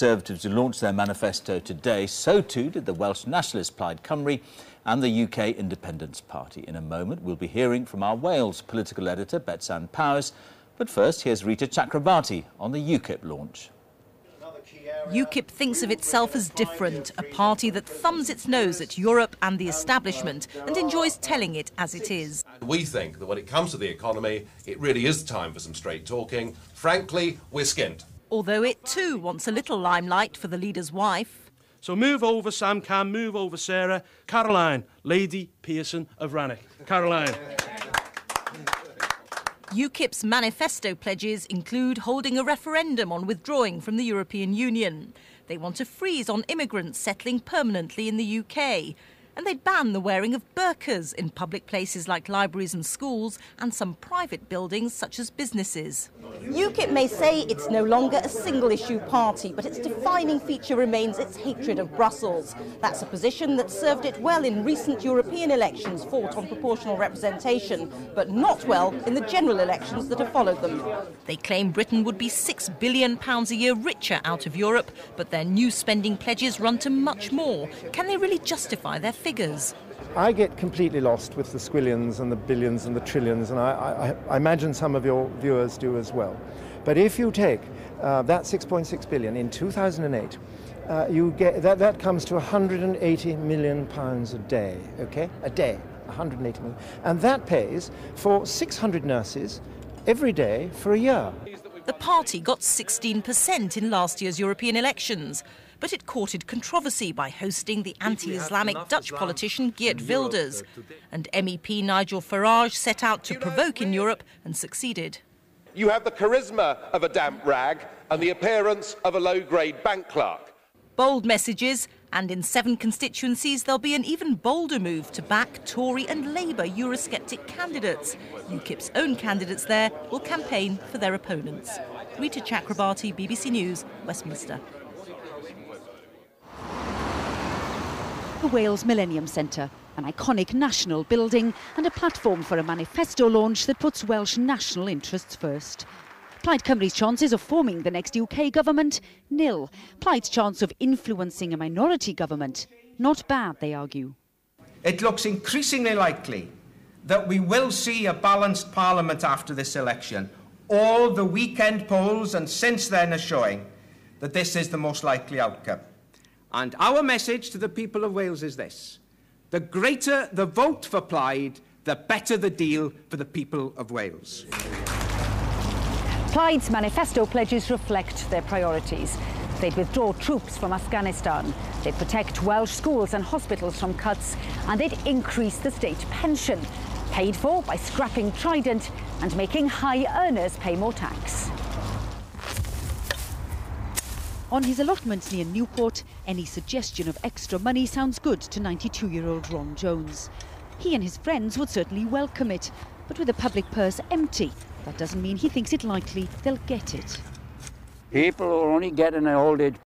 Conservatives who launched their manifesto today. So too did the Welsh nationalist Plaid Cymru and the UK Independence Party. In a moment, we'll be hearing from our Wales political editor, Betsan Powers. But first, here's Rita Chakrabarti on the UKIP launch. UKIP thinks of itself as different, a party that thumbs its nose at Europe and the establishment and enjoys telling it as it is. We think that when it comes to the economy, it really is time for some straight talking. Frankly, we're skint. Although it too wants a little limelight for the leader's wife. So move over, Sam Cam, move over, Sarah. Caroline, Lady Pearson of Rannoch. Caroline. UKIP's manifesto pledges include holding a referendum on withdrawing from the European Union. They want a freeze on immigrants settling permanently in the UK. And they'd ban the wearing of burqas in public places like libraries and schools and some private buildings such as businesses. UKIP may say it's no longer a single-issue party, but its defining feature remains its hatred of Brussels. That's a position that served it well in recent European elections fought on proportional representation, but not well in the general elections that have followed them. They claim Britain would be £6 billion a year richer out of Europe, but their new spending pledges run to much more. Can they really justify their figures? I get completely lost with the squillions and the billions and the trillions, and I imagine some of your viewers do as well. But if you take that 6.6 billion in 2008, you get that comes to 180 million pounds a day. Okay, a day, 180 million, and that pays for 600 nurses every day for a year. The party got 16% in last year's European elections, but it courted controversy by hosting the anti-Islamic Dutch politician Geert Wilders. And MEP Nigel Farage set out to provoke in Europe and succeeded. You have the charisma of a damp rag and the appearance of a low-grade bank clerk. Bold messages, and in 7 constituencies there'll be an even bolder move to back Tory and Labour Eurosceptic candidates. UKIP's own candidates there will campaign for their opponents. Rita Chakrabarti, BBC News, Westminster. The Wales Millennium Centre, an iconic national building and a platform for a manifesto launch that puts Welsh national interests first. Plaid Cymru's chances of forming the next UK government? Nil. Plaid's chance of influencing a minority government? Not bad, they argue. It looks increasingly likely that we will see a balanced parliament after this election. All the weekend polls and since then are showing that this is the most likely outcome. And our message to the people of Wales is this: the greater the vote for Plaid, the better the deal for the people of Wales. Plaid's manifesto pledges reflect their priorities. They'd withdraw troops from Afghanistan, they'd protect Welsh schools and hospitals from cuts, and they'd increase the state pension, paid for by scrapping Trident and making high earners pay more tax. On his allotment near Newport, any suggestion of extra money sounds good to 92-year-old Ron Jones. He and his friends would certainly welcome it, but with the public purse empty, that doesn't mean he thinks it likely they'll get it. People who are only getting an old age